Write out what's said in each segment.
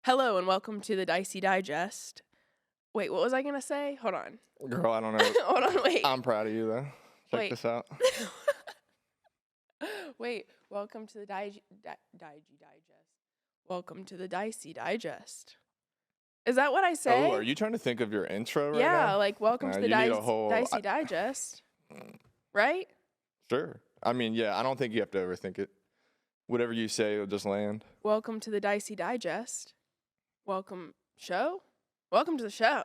Hello and welcome to the Dicey Digest. Wait, what was I going to say? Hold on. Girl, I don't know. Hold on, wait. I'm proud of you, though. Check Wait. this out. Wait, welcome to the Dicey Digest. Welcome to the Dicey Digest. Is that what I say? Oh, are you trying to think of your intro right now? Yeah, like welcome No, to the you need a whole- Dicey Digest. Right? Sure. I mean, yeah, I don't think you have to overthink it. Whatever you say will just land. Welcome to the Dicey Digest. Welcome show? Welcome to the show.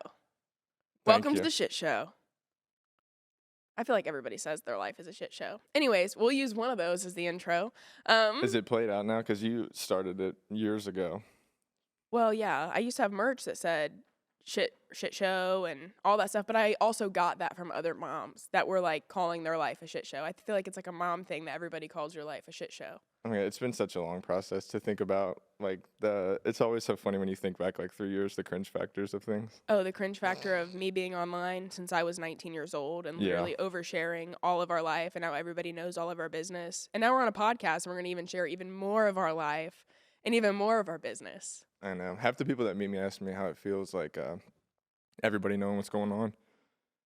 Welcome to the shit show. I feel like everybody says their life is a shit show. Anyways, we'll use one of those as the intro. Is it played out now? Because you started it years ago. Well, yeah, I used to have merch that said shit show and all that stuff, but I also got that from other moms that were like calling their life a shit show. I feel like it's like a mom thing that everybody calls your life a shit show. I mean, it's been such a long process to think about. Like, it's always so funny when you think back like 3 years, the cringe factors of things. Oh, the cringe factor of me being online since I was 19 years old and literally oversharing all of our life, and now everybody knows all of our business. And now we're on a podcast and we're going to even share even more of our life and even more of our business. I know. Half the people that meet me ask me how it feels like everybody knowing what's going on.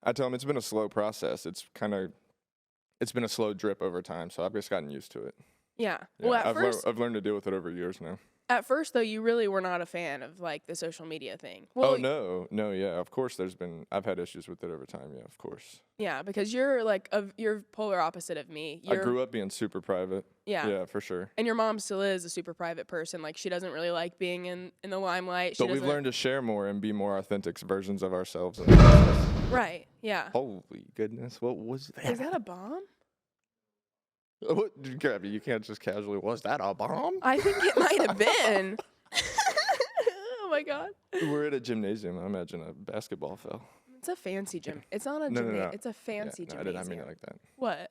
I tell them it's been a slow process. It's been a slow drip over time, so I've just gotten used to it. Yeah. Yeah, Well, I've learned to deal with it over years now. At first, though, you really were not a fan of, like, the social media thing. Well, no, yeah, of course I've had issues with it over time, yeah, of course. Yeah, because you're, like, you're polar opposite of me. I grew up being super private. Yeah. Yeah, for sure. And your mom still is a super private person. Like, she doesn't really like being in the limelight. But we've learned to share more and be more authentic versions of ourselves. Right, yeah. Holy goodness, what was that? Is that a bomb? What, Gabbie, you can't just casually, was that a bomb? I think it might have been. Oh, my God. We're at a gymnasium. I imagine a basketball fell. It's a fancy gym. It's not a No, gymnasium. no. It's a fancy gymnasium. I did not mean it like that. What?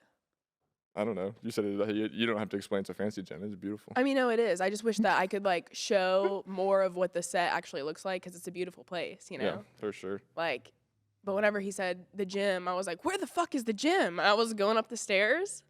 I don't know. You said you don't have to explain. It's a fancy gym. It's beautiful. I mean, no, it is. I just wish that I could, like, show more of what the set actually looks like because it's a beautiful place, you know? Yeah, for sure. Like, but whenever he said the gym, I was like, where the fuck is the gym? I was going up the stairs.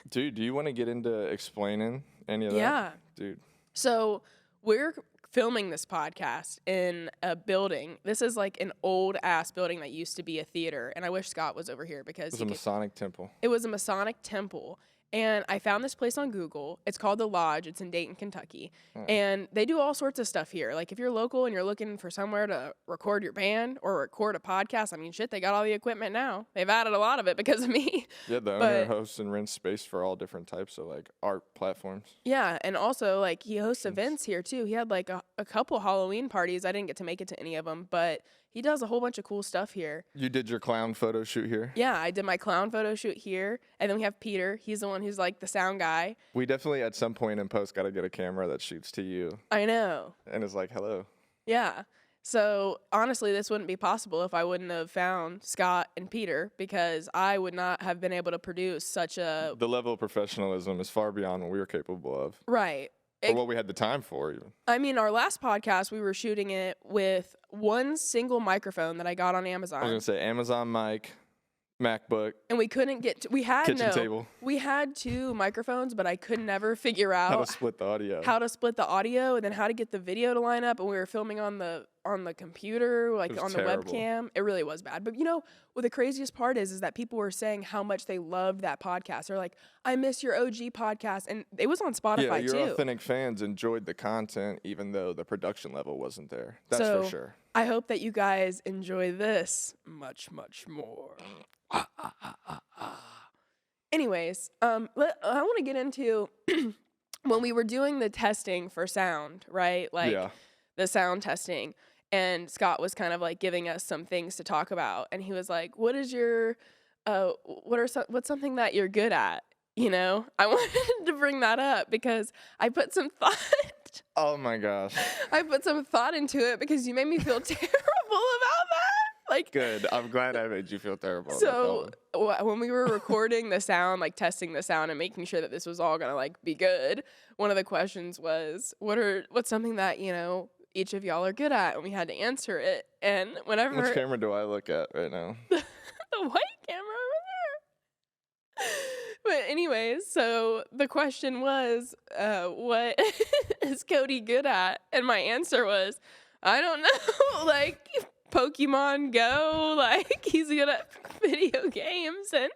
Dude, do you want to get into explaining any of that? Yeah. Dude. So we're filming this podcast in a building. This is like an old ass building that used to be a theater. And I wish Scott was over here because It was a Masonic temple. It was a Masonic temple. And I found this place on Google. It's called The Lodge. It's in Dayton, Kentucky. And they do all sorts of stuff here. Like if you're local and you're looking for somewhere to record your band or record a podcast, I mean, shit, they got all the equipment now. They've added a lot of it because of me. Yeah, the owner hosts and rents space for all different types of like art platforms. Yeah, and also like he hosts events here too. He had like a couple Halloween parties. I didn't get to make it to any of them, but he does a whole bunch of cool stuff here. You did your clown photo shoot here? Yeah, I did my clown photo shoot here. And then we have Peter. He's the one who's like the sound guy. We definitely at some point in post got to get a camera that shoots to you. I know. And is like, hello. Yeah. So honestly, this wouldn't be possible if I wouldn't have found Scott and Peter because I would not have been able to produce such a... The level of professionalism is far beyond what we were capable of. Right. Or what we had the time for, even. I mean, our last podcast, we were shooting it with one single microphone that I got on Amazon. I was going to say Amazon mic, MacBook, and we couldn't get to, kitchen table. We had two microphones, but I could never figure out how to split the audio. And then how to get the video to line up. And we were filming on the computer, like on terrible. The webcam. It really was bad. But you know, what the craziest part is that people were saying how much they loved that podcast. They're like, I miss your OG podcast. And it was on Spotify too. Your authentic fans enjoyed the content, even though the production level wasn't there. That's for sure. I hope that you guys enjoy this much, much more. Anyways, I want to get into when we were doing the testing for sound, right? Like the sound testing. And Scott was kind of like giving us some things to talk about. And he was like, what is your, what's something that you're good at? You know, I wanted to bring that up because I put some thought. Oh my gosh. I put some thought into it because you made me feel terrible about that. Like, good. I'm glad I made you feel terrible. So when we were recording the sound, like testing the sound and making sure that this was all gonna like be good, one of the questions was, what's something that, you know, each of y'all are good at? And we had to answer it. And whenever... Which camera do I look at right now? The white camera over there. But anyways, so the question was, what is Cody good at? And my answer was, I don't know, like Pokemon Go, like he's good at video games, and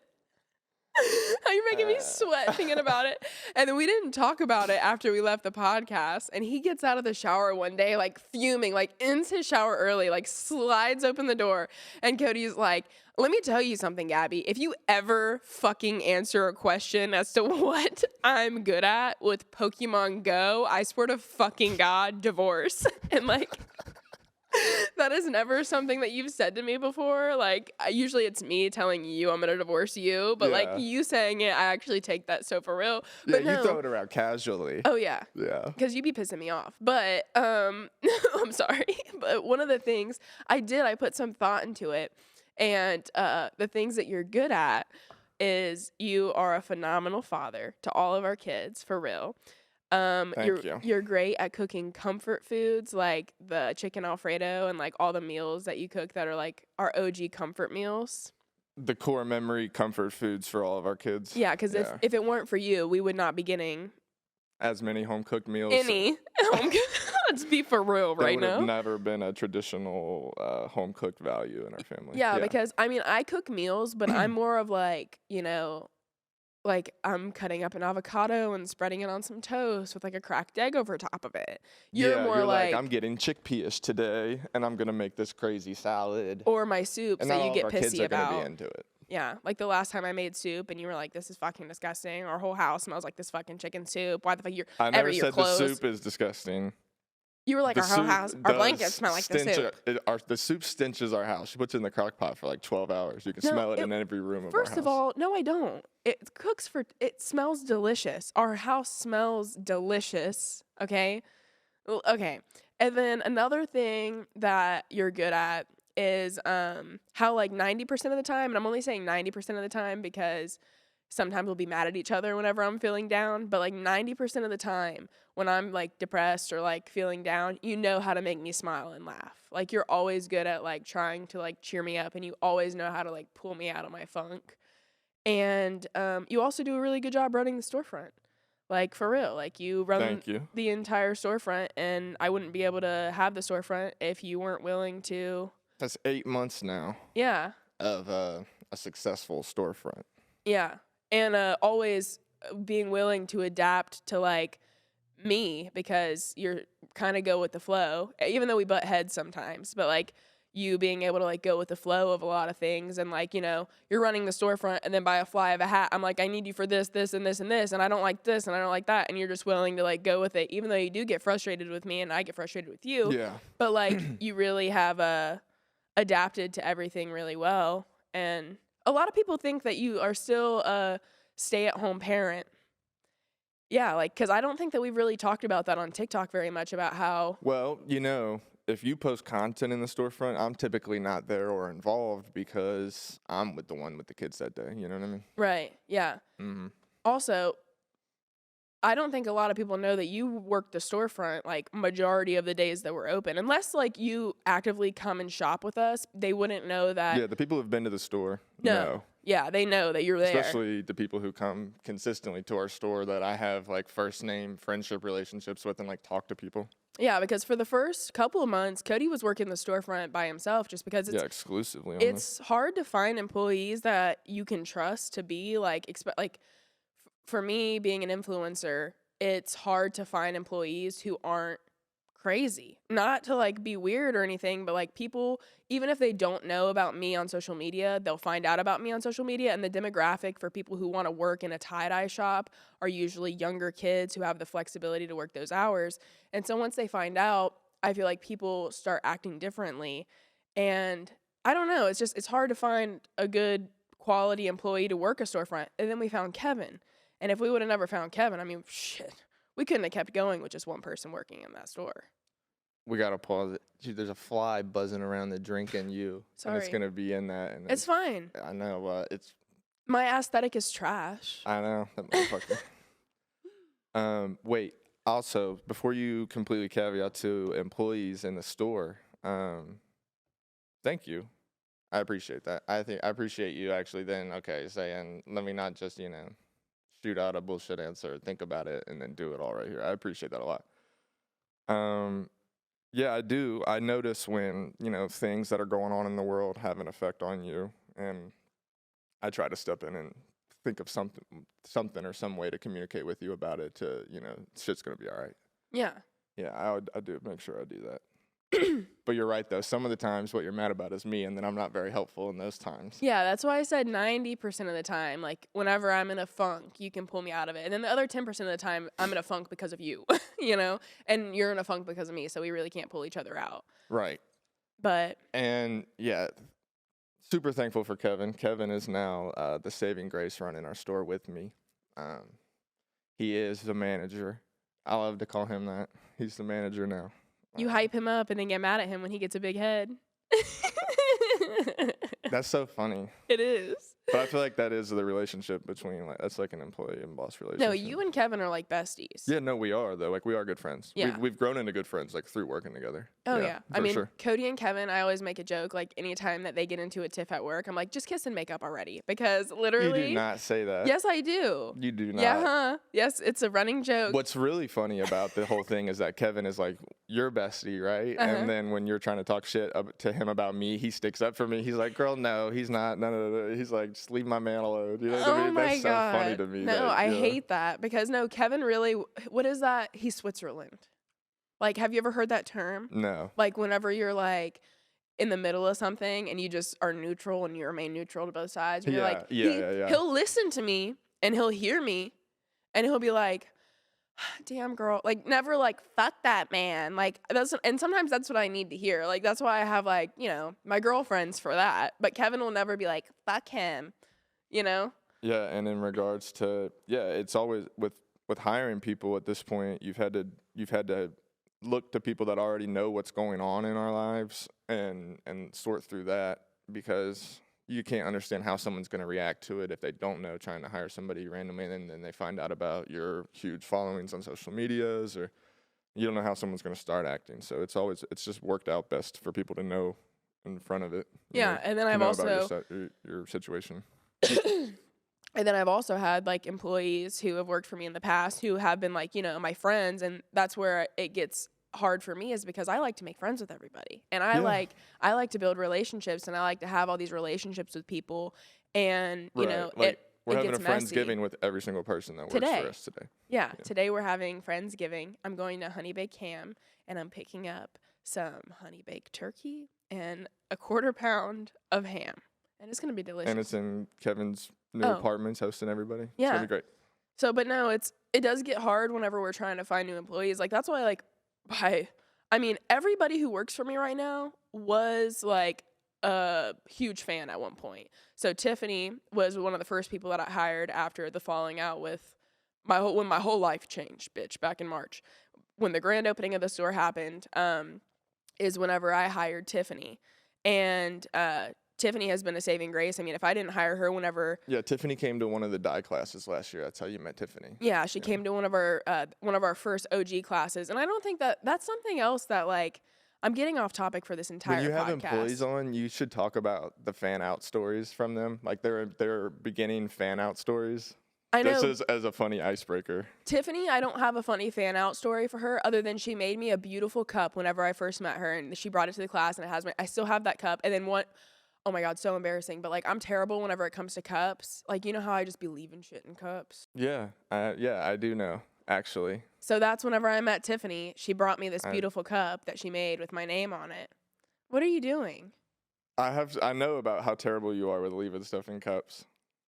you're making me sweat thinking about it. And then we didn't talk about it after we left the podcast. And he gets out of the shower one day, like fuming, like ends his shower early, like slides open the door. And Cody's like, let me tell you something, Gabbie. If you ever fucking answer a question as to what I'm good at with Pokemon Go, I swear to fucking God, divorce. And like, that is never something that you've said to me before. Like, usually it's me telling you I'm gonna divorce you, but like you saying it, I actually take that so for real. Yeah, but no. You throw it around casually. Oh yeah. Yeah. Because you be pissing me off. But I'm sorry. But one of the things I put some thought into it, and the things that you're good at is you are a phenomenal father to all of our kids, for real. Thank you. You're great at cooking comfort foods like the chicken Alfredo and like all the meals that you cook that are like our OG comfort meals. The core memory comfort foods for all of our kids. Yeah, because if it weren't for you, we would not be getting as many home cooked meals. Let's be for real right now. There would have never been a traditional home cooked value in our family. Yeah, because I mean I cook meals, but I'm more of like, like I'm cutting up an avocado and spreading it on some toast with like a cracked egg over top of it. You're more like I'm getting chickpea-ish today and I'm gonna make this crazy salad. Or my soups that you get pissy kids are about. Gonna be into it. Yeah, like the last time I made soup and you were like, this is fucking disgusting. Our whole house smells like this fucking chicken soup. Why the fuck I never said the soup is disgusting. You were like, our whole house, our blankets smell like the soup. The soup stenches our house. She puts it in the crock pot for like 12 hours. You can smell it in every room of our house. First of all, no, I don't. It smells delicious. Our house smells delicious, okay? Okay. And then another thing that you're good at is how like 90% of the time, and I'm only saying 90% of the time because sometimes we'll be mad at each other whenever I'm feeling down, but like 90% of the time when I'm like depressed or like feeling down, you know how to make me smile and laugh. Like you're always good at like trying to like cheer me up, and you always know how to like pull me out of my funk. And you also do a really good job running the storefront. Like for real, like you run the entire storefront, and I wouldn't be able to have the storefront if you weren't willing to. That's 8 months now. Yeah. Of a successful storefront. Yeah. And always being willing to adapt to like me, because you're kind of go with the flow, even though we butt heads sometimes, but like you being able to like go with the flow of a lot of things. And like, you're running the storefront, and then by a fly of a hat, I'm like, I need you for this, this, and this, and this, and I don't like this, and I don't like that. And you're just willing to like go with it, even though you do get frustrated with me and I get frustrated with you. Yeah. But like you really have adapted to everything really well. And a lot of people think that you are still a stay-at-home parent. Yeah, like, because I don't think that we've really talked about that on TikTok very much, about how... Well, if you post content in the storefront, I'm typically not there or involved because I'm with the kids that day. You know what I mean? Right, yeah. Mm-hmm. Also, I don't think a lot of people know that you work the storefront, like, majority of the days that we're open. Unless, like, you actively come and shop with us, they wouldn't know that... Yeah, the people who've been to the store know. Yeah, they know that you're there. Especially the people who come consistently to our store that I have, like, first name friendship relationships with and, like, talk to people. Yeah, because for the first couple of months, Cody was working the storefront by himself just because it's... Yeah, exclusively. It's hard to find employees that you can trust to be, like, for me, being an influencer, it's hard to find employees who aren't crazy. Not to, like, be weird or anything, but, like, people, even if they don't know about me on social media, they'll find out about me on social media. And the demographic for people who want to work in a tie-dye shop are usually younger kids who have the flexibility to work those hours. And so once they find out, I feel like people start acting differently. And I don't know, it's hard to find a good quality employee to work a storefront. And then we found Kevin. And if we would have never found Kevin, I mean, shit, we couldn't have kept going with just one person working in that store. We got to pause it. Gee, there's a fly buzzing around the drink and you. Sorry. And it's going to be in that. And it's fine. I know, but it's... My aesthetic is trash. I know, that motherfucker. Wait, also, before you completely caveat to employees in the store, thank you. I appreciate that. I appreciate you actually then, saying, let me not just, shoot out a bullshit answer, think about it, and then do it all right here. I appreciate that a lot. Yeah, I do. I notice when, things that are going on in the world have an effect on you, and I try to step in and think of something or some way to communicate with you about it to, shit's going to be all right. Yeah. Yeah, I do make sure I do that. But you're right, though. Some of the times what you're mad about is me, and then I'm not very helpful in those times. Yeah, that's why I said 90% of the time, like, whenever I'm in a funk, you can pull me out of it. And then the other 10% of the time, I'm in a funk because of you, And you're in a funk because of me, so we really can't pull each other out. Right. And, yeah, super thankful for Kevin. Kevin is now the saving grace running our store with me. He is the manager. I love to call him that. He's the manager now. You hype him up and then get mad at him when he gets a big head. That's so funny. It is. But I feel like that is the relationship between, that's like an employee and boss relationship. No, you and Kevin are like besties. Yeah, no, we are, though. Like, we are good friends. Yeah. We've grown into good friends, like, through working together. Oh, yeah. I mean, sure. Cody and Kevin, I always make a joke, like, anytime that they get into a tiff at work, I'm like, just kiss and make up already. Because literally. You do not say that. Yes, I do. You do not. Yeah, huh? Yes, it's a running joke. What's really funny about the whole thing is that Kevin is like, your bestie, right? And then when you're trying to talk shit to him about me, he sticks up for me. He's like, girl, no, he's not. No. He's like, just leave my man alone. You know what I mean? My God. So funny to me. No, I hate that because Kevin really, what is that? He's Switzerland. Like, have you ever heard that term? No. Like, whenever you're like in the middle of something and you just are neutral and you remain neutral to both sides. And you're like, he'll listen to me and he'll hear me and he'll be like, damn girl, like never like fuck that man. Like and sometimes that's what I need to hear. Like, that's why I have like, my girlfriends for that. But Kevin will never be like, fuck him. Yeah, and in regards to it's always with hiring people at this point, you've had to look to people that already know what's going on in our lives and sort through that, because you can't understand how someone's going to react to it if they don't know, trying to hire somebody randomly and then they find out about your huge followings on social medias, or you don't know how someone's going to start acting. So it's just worked out best for people to know in front of it. And then I've also about your situation. And then I've also had like employees who have worked for me in the past who have been like, my friends, and that's where it gets hard for me, is because I like to make friends with everybody. And I like to build relationships, and I like to have all these relationships with people, and we're having a messy. Friendsgiving with every single person that works for us today. Yeah, today we're having Friendsgiving. I'm going to Honey Baked Ham, and I'm picking up some honey baked turkey and a 1/4 pound of ham. And it's going to be delicious. And it's in Kevin's new apartments, hosting everybody. Yeah. It's going to be great. So, but no, it does get hard whenever we're trying to find new employees. Like, that's why, everybody who works for me right now was, like, a huge fan at one point. So Tiffany was one of the first people that I hired after the falling out with when my whole life changed, bitch, back in March. When the grand opening of the store happened, is whenever I hired Tiffany. And, Tiffany has been a saving grace. I mean, if I didn't hire her whenever... Yeah, Tiffany came to one of the dye classes last year. That's how you met Tiffany. Yeah, she came to one of our first OG classes. And I don't think that's something else that, like, I'm getting off topic for this entire podcast. When you have employees on, you should talk about the fan-out stories from them. Like, their beginning fan-out stories. I know. This is as a funny icebreaker. Tiffany, I don't have a funny fan-out story for her other than she made me a beautiful cup whenever I first met her. And she brought it to the class, and I still have that cup. And then oh my God, so embarrassing. But, like, I'm terrible whenever it comes to cups. Like, you know how I just be leaving shit in cups? Yeah, I do know, actually. So that's whenever I met Tiffany. She brought me this beautiful cup that she made with my name on it. What are you doing? I know about how terrible you are with leaving stuff in cups.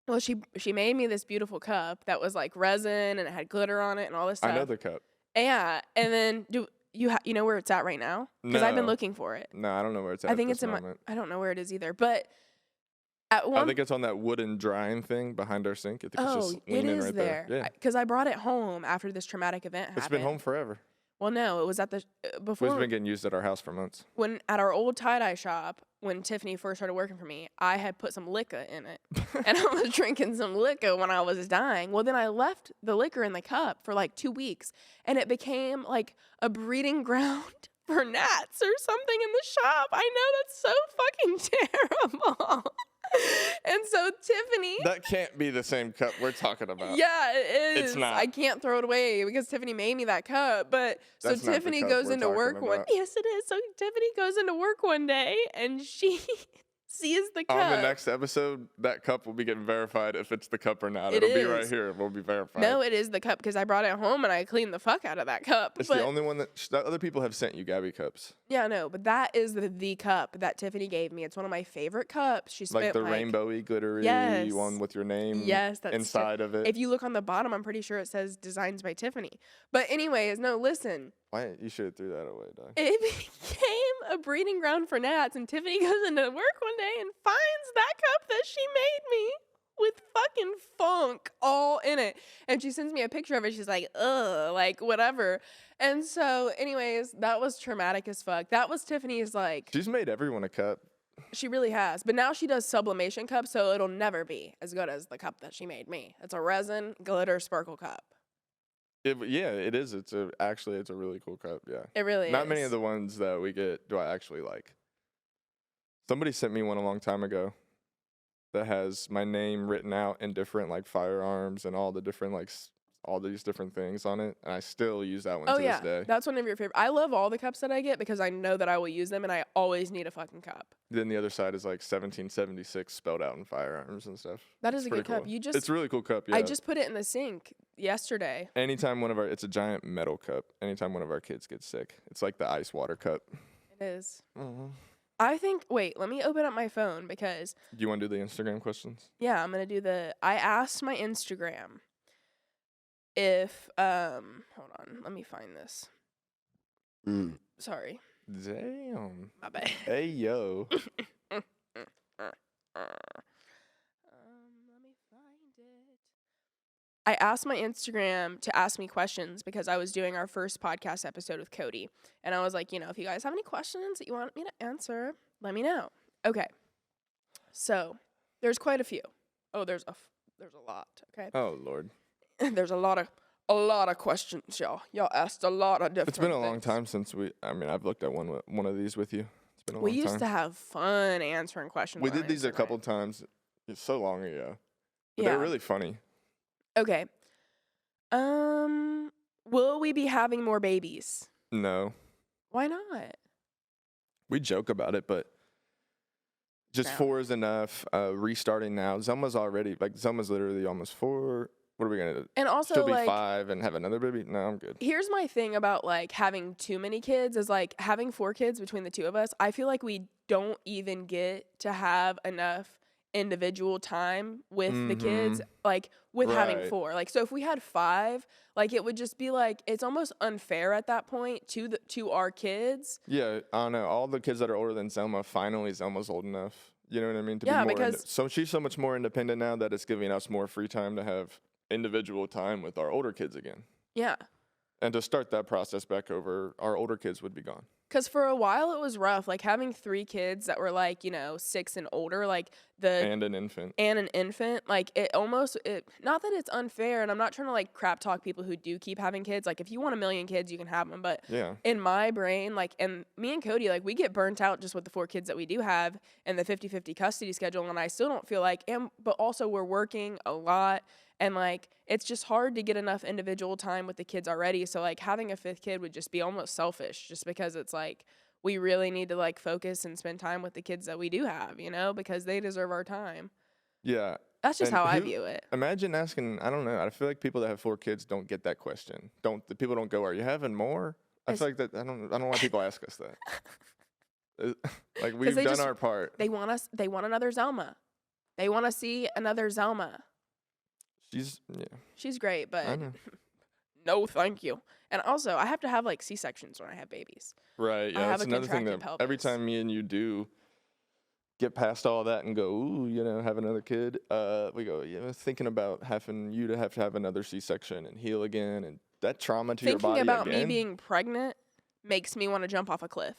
Well, she made me this beautiful cup that was, like, resin, and it had glitter on it and all this stuff. I know the cup. Yeah, and then you know where it's at right now? Because I've been looking for it. No, I don't know where it's at. I think it's I don't know where it is either. But I think it's on that wooden drying thing behind our sink. I think it's just leaning right there. Yeah. Because I brought it home after this traumatic event happened. It's been home forever. Well, no, it was at the before. It's been getting used at our house for months. When at our old tie-dye shop, when Tiffany first started working for me, I had put some liquor in it, and I was drinking some liquor when I was dyeing. Well, then I left the liquor in the cup for like 2 weeks, and it became like a breeding ground for gnats or something in the shop. I know, that's so fucking terrible. And so Tiffany. That can't be the same cup we're talking about. Yeah, it is. It's not. I can't throw it away because Tiffany made me that cup. But so Tiffany goes into work one. Yes, it is. So Tiffany goes into work one day and she sees the cup. On the next episode, that cup will be getting verified if it's the cup or not. It'll be right here. It will be verified. No, it is the cup because I brought it home and I cleaned the fuck out of that cup. It's the only one that other people have sent you Gabbie cups. Yeah, no, but that is the cup that Tiffany gave me. It's one of my favorite cups. She spent like the rainbowy, glittery one with your name that's inside of it. If you look on the bottom, I'm pretty sure it says Designs by Tiffany. But anyways, no, listen. Why you should have threw that away, Doc. It became a breeding ground for gnats, and Tiffany goes into work one day and finds that cup that she made me with fucking funk all in it. And she sends me a picture of it. She's like, ugh, like whatever. And so, anyways, that was traumatic as fuck. That was Tiffany's like. She's made everyone a cup. She really has. But now she does sublimation cups, so it'll never be as good as the cup that she made me. It's a resin glitter sparkle cup. It is. It's a really cool cup. Yeah. It really is. Not many of the ones that we get do I actually like. Somebody sent me one a long time ago that has my name written out in different like firearms and all the different like all these different things on it, and I still use that one to this day. That's one of your favorite. I love all the cups that I get because I know that I will use them, and I always need a fucking cup. Then the other side is like 1776 spelled out in firearms and stuff. That is a good cup. Cool. It's a really cool cup. Yeah. I just put it in the sink yesterday. Anytime it's a giant metal cup. Anytime one of our kids gets sick, it's like the ice water cup. It is. I think. Wait, let me open up my phone because. Do you want to do the Instagram questions? Yeah, I'm gonna do I asked my Instagram. If hold on, let me find this. Sorry. Damn. My bad. Hey yo. Let me find it. I asked my Instagram to ask me questions because I was doing our first podcast episode with Cody, and I was like, if you guys have any questions that you want me to answer, let me know. Okay. So there's quite a few. Oh, there's a lot. Okay. Oh Lord. There's a lot of questions, y'all. Y'all asked a lot of different It's been a things. long time since I've looked at one of these with you. It's been a long time. We used to have fun answering questions. We did these a couple times. It's so long ago. But yeah. They're really funny. Okay. Will we be having more babies? No. Why not? We joke about it, but just 4 is enough. Restarting now. Zelma's literally almost 4. What are we gonna do? And also, she'll be 5 and have another baby? No, I'm good. Here's my thing about like having too many kids is like having 4 kids between the two of us. I feel like we don't even get to have enough individual time with the kids, like with having 4. Like, so if we had 5, like it would just be like it's almost unfair at that point to our kids. Yeah, I don't know. All the kids that are older than Zelma, finally Zelma's old enough. You know what I mean? So she's so much more independent now that it's giving us more free time to have individual time with our older kids again. Yeah. And to start that process back over, our older kids would be gone. Because for a while it was rough, like having 3 kids that were like, 6 and older, like and an infant, like not that it's unfair, and I'm not trying to like crap talk people who do keep having kids. Like if you want 1 million kids, you can have them. But in my brain, like, and me and Cody, like we get burnt out just with the 4 kids that we do have and the 50-50 custody schedule, and I still don't feel like, but also we're working a lot. And, like, it's just hard to get enough individual time with the kids already. So, like, having a 5th kid would just be almost selfish just because it's, like, we really need to, like, focus and spend time with the kids that we do have, because they deserve our time. Yeah. That's just how I view it. Imagine asking, I don't know, I feel like people that have 4 kids don't get that question. People don't go, are you having more? I feel like that, I don't know why people ask us that. Like, we've done our part. They want another Zelma. They want to see another Zelma. She's great, but no, thank you. And also, I have to have like C-sections when I have babies. Right. Yeah. That's another thing that pelvis. Every time me and you do get past all that and go, ooh, have another kid. We go, thinking about having you to have another C-section and heal again, and that trauma to your body. Thinking about me being pregnant makes me want to jump off a cliff.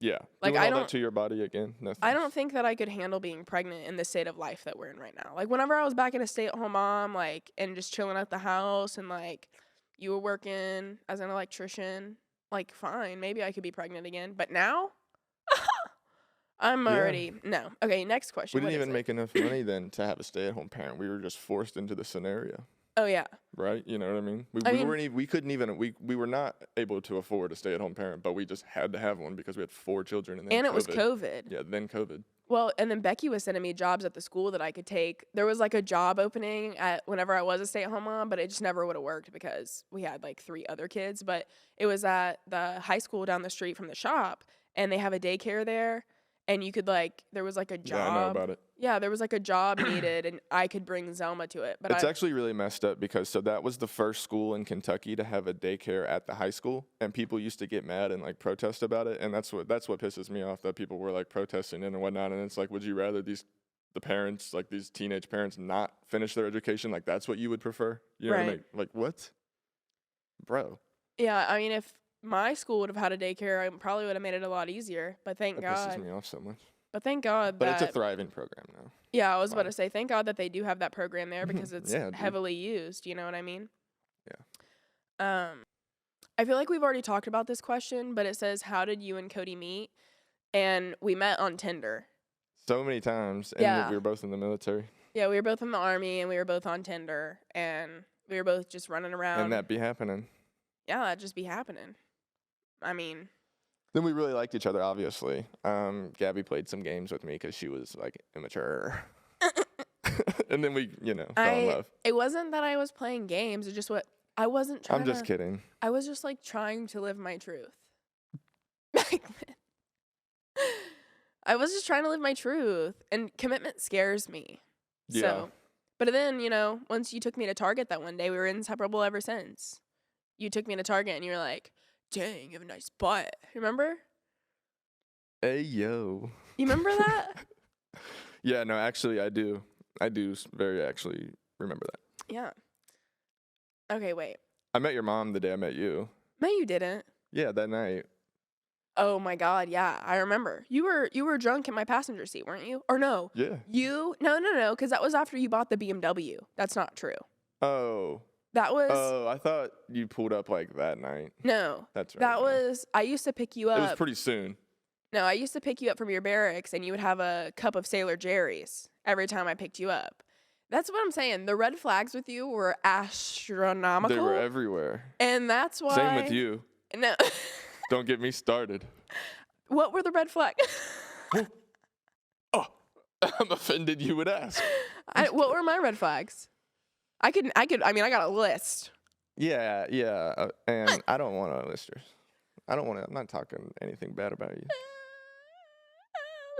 Yeah. Like, doing all that to your body again. I don't think that I could handle being pregnant in the state of life that we're in right now. Like, whenever I was back in a stay-at-home mom, like, and just chilling at the house, and, like, you were working as an electrician, like, fine, maybe I could be pregnant again. But now, I'm already no. Okay, next question. We didn't even make enough money then to have a stay-at-home parent. We were just forced into the scenario. Oh yeah. Right? You know what I mean? We were not able to afford a stay-at-home parent, but we just had to have one because we had 4 children and then And COVID. it was COVID. Yeah, then COVID. Well, and then Becky was sending me jobs at the school that I could take. There was like a job opening at whenever I was a stay-at-home mom, but it just never would have worked because we had like 3 other kids. But it was at the high school down the street from the shop, and they have a daycare there. And you could there was like a job. Yeah, I know about it. Yeah, there was like a job needed, and I could bring Zelma to it. But it's actually really messed up because that was the first school in Kentucky to have a daycare at the high school, and people used to get mad and like protest about it, and that's what pisses me off, that people were like protesting and whatnot. And it's like, would you rather the parents, like these teenage parents, not finish their education? Like that's what you would prefer? You know what I mean? Like what, bro? Yeah, I mean if my school would have had a daycare, I probably would have made it a lot easier. But thank God. That pisses me off so much. But thank God But it's a thriving program now. Yeah, I was about to say, thank God that they do have that program there because it's heavily used. You know what I mean? Yeah. I feel like we've already talked about this question, but it says, how did you and Cody meet? And we met on Tinder. So many times. And we were both in the military. Yeah, we were both in the Army, and we were both on Tinder. And we were both just running around. And that be happening. Yeah, that'd just be happening. I mean... Then we really liked each other, obviously. Gabbie played some games with me because she was, like, immature. And then we, fell in love. It wasn't that I was playing games. It's just I wasn't trying I'm just kidding. I was just, trying to live my truth. I was just trying to live my truth. And commitment scares me. Yeah. So, but then, once you took me to Target that one day, we were inseparable ever since. You took me to Target and you were like, dang, you have a nice butt. Remember? Hey, yo. You remember that? Yeah, no, actually, I do. I do very actually remember that. Yeah. Okay, wait. I met your mom the day I met you. No, you didn't. Yeah, that night. Oh my God, yeah, I remember. You were drunk in my passenger seat, weren't you? Or no? Yeah. No, because that was after you bought the BMW. That's not true. Oh. That was... Oh, I thought you pulled up like that night. No. That's right. That was... I used to pick you up... It was pretty soon. No, I used to pick you up from your barracks, and you would have a cup of Sailor Jerry's every time I picked you up. That's what I'm saying. The red flags with you were astronomical. They were everywhere. And that's why... Same with you. No. Don't get me started. What were the red flags? Oh, I'm offended you would ask. What were my red flags? I got a list. Yeah, and I don't want to list yours. I'm not talking anything bad about you.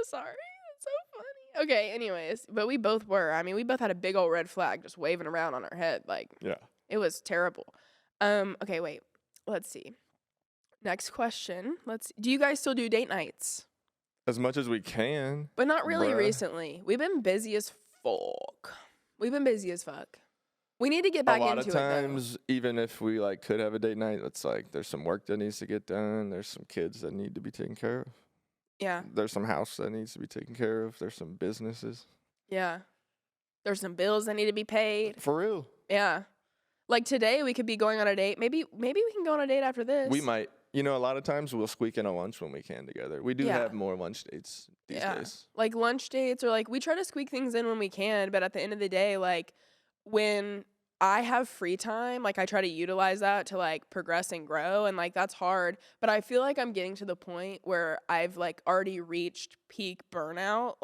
Sorry, that's so funny. Okay, anyways, but we both were. I mean, we both had a big old red flag just waving around on our head. Yeah. It was terrible. Okay, wait. Let's see. Next question. Do you guys still do date nights? As much as we can. But not really recently. We've been busy as fuck. We need to get back into it. A lot of times, even if we could have a date night, it's there's some work that needs to get done. There's some kids that need to be taken care of. Yeah. There's some house that needs to be taken care of. There's some businesses. Yeah. There's some bills that need to be paid. For real. Yeah. Like today, we could be going on a date. Maybe we can go on a date after this. We might. A lot of times we'll squeak in a lunch when we can together. We do have more lunch dates these days. Like lunch dates, or we try to squeak things in when we can. But at the end of the day, when I have free time, I try to utilize that to progress and grow, and that's hard. But I feel like I'm getting to the point where I've already reached peak burnout.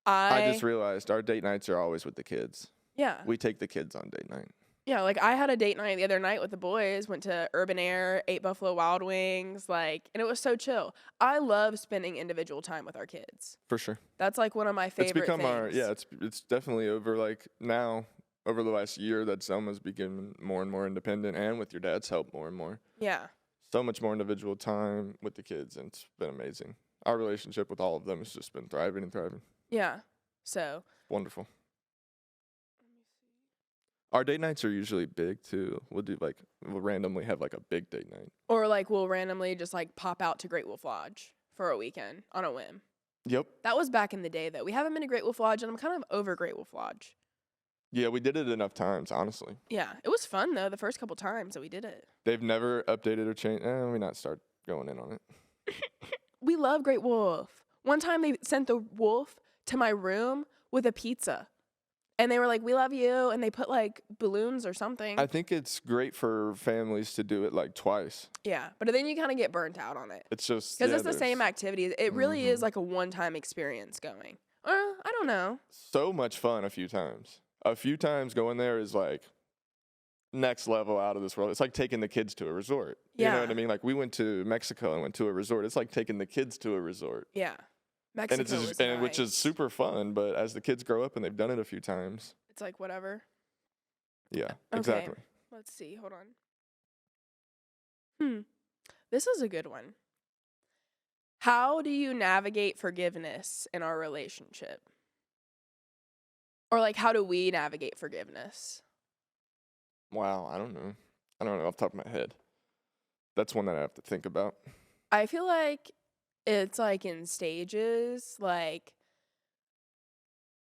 I just realized our date nights are always with the kids. Yeah. We take the kids on date night. Yeah, I had a date night the other night with the boys, went to Urban Air, ate Buffalo Wild Wings, and it was so chill. I love spending individual time with our kids. For sure. That's one of my favorite things. It's definitely over now, over the last year that Selma's become more and more independent, and with your dad's help more and more. Yeah. So much more individual time with the kids, and it's been amazing. Our relationship with all of them has just been thriving and thriving. Yeah, so. Wonderful. Our date nights are usually big, too. We'll randomly have, a big date night. Or, we'll randomly just, pop out to Great Wolf Lodge for a weekend on a whim. Yep. That was back in the day, though. We haven't been to Great Wolf Lodge, and I'm kind of over Great Wolf Lodge. Yeah, we did it enough times, honestly. Yeah, it was fun, though, the first couple times that we did it. They've never updated or changed. We not start going in on it. We love Great Wolf. One time they sent the wolf to my room with a pizza. And they were like, we love you. And they put like balloons or something. I think it's great for families to do it like twice. Yeah. But then you kind of get burnt out on it. It's just. Because it's the same activity. It really is like a one-time experience going. I don't know. So much fun a few times. A few times going there is like next level out of this world. It's like taking the kids to a resort. You know what I mean? Like we went to Mexico and went to a resort. It's like taking the kids to a resort. Yeah. Mexico and it's was nice. which is super fun, but as the kids grow up and they've done it a few times, it's like whatever. Yeah, okay. Exactly. Let's see. Hold on. This is a good one. How do you navigate forgiveness in our relationship? Or like, how do we navigate forgiveness? Wow, I don't know off the top of my head. That's one that I have to think about. I feel like it's like in stages. Like,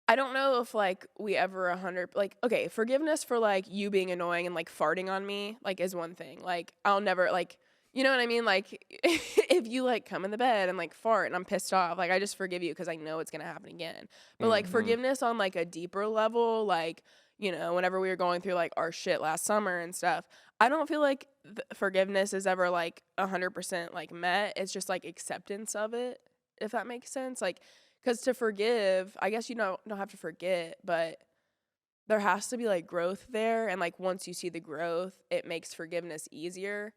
I don't know if like we ever 100 like, okay, forgiveness for like you being annoying and like farting on me like is one thing. Like I'll never like, you know what I mean? Like if you like come in the bed and like fart and I'm pissed off, like I just forgive you because I know it's gonna happen again. But like forgiveness on like a deeper level, like, you know, whenever we were going through like our shit last summer and stuff, I don't feel like forgiveness is ever like 100% like met. It's just like acceptance of it, if that makes sense. Like, because to forgive, I guess you don't have to forget, but there has to be like growth there. And like once you see the growth, it makes forgiveness easier.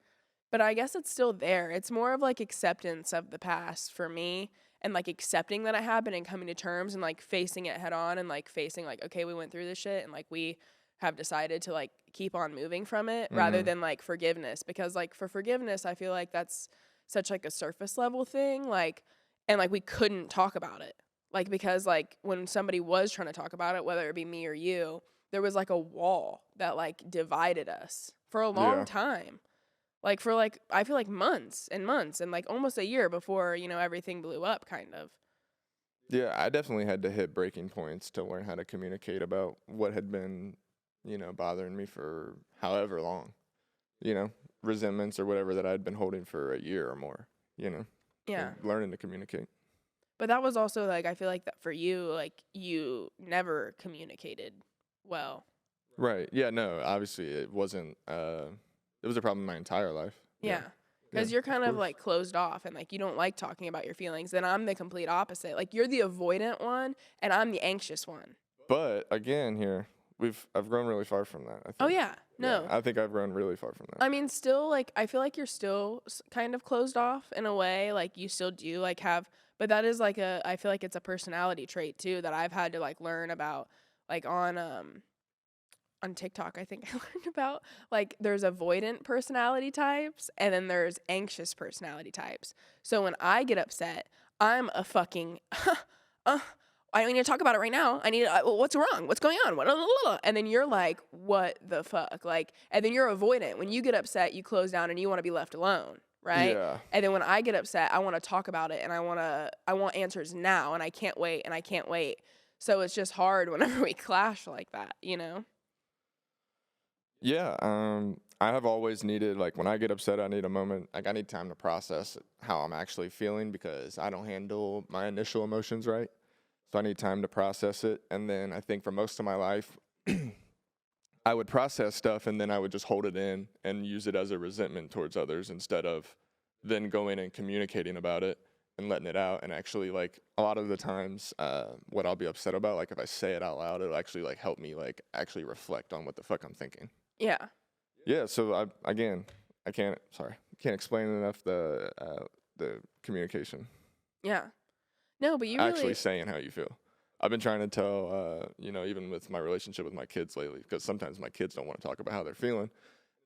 But I guess it's still there. It's more of like acceptance of the past for me, and like accepting that it happened and coming to terms and like facing it head on and like facing like, okay, we went through this shit and like we have decided to like keep on moving from it rather than like forgiveness. Because like for forgiveness, I feel like that's such like a surface level thing. Like, and like we couldn't talk about it. Like, because like when somebody was trying to talk about it, whether it be me or you, there was like a wall that like divided us for a long time. Like for like, I feel like months and like almost a year before, you know, everything blew up kind of. Yeah, I definitely had to hit breaking points to learn how to communicate about what had been, you know, bothering me for however long, you know, resentments or whatever that I'd been holding for a year or more, you know. Yeah. Learning to communicate. But that was also like, I feel like that for you, like you never communicated well. Right. Yeah, no, obviously it wasn't, it was a problem my entire life. Yeah. Because you're kind of like closed off and like you don't like talking about your feelings. Then I'm the complete opposite. Like you're the avoidant one and I'm the anxious one. But again, here, I've grown really far from that, I think. Oh, yeah. No. Yeah, I think I've grown really far from that. I mean, still, like, I feel like you're still kind of closed off in a way. Like, you still do, like, have, but that is, like, I feel like it's a personality trait, too, that I've had to, like, learn about, like, on TikTok, I think I learned about, like, there's avoidant personality types, and then there's anxious personality types. So when I get upset, I'm a fucking, I need to talk about it right now. I need what's wrong? What's going on? And then you're like, what the fuck? Like, and then you're avoidant. When you get upset, you close down and you want to be left alone, right? Yeah. And then when I get upset, I want to talk about it and I want answers now and I can't wait. So it's just hard whenever we clash like that, you know? Yeah, I have always needed, like, when I get upset, I need a moment. Like, I need time to process how I'm actually feeling because I don't handle my initial emotions right. So I need time to process it. And then I think for most of my life, I would process stuff and then I would just hold it in and use it as a resentment towards others instead of then going and communicating about it and letting it out. And actually, like, a lot of the times, what I'll be upset about, like, if I say it out loud, it'll actually, like, help me, like, actually reflect on what the fuck I'm thinking. Yeah. Yeah, so I can't explain enough the communication. Yeah. No, but you actually really saying how you feel. I've been trying to tell, you know, even with my relationship with my kids lately, because sometimes my kids don't want to talk about how they're feeling.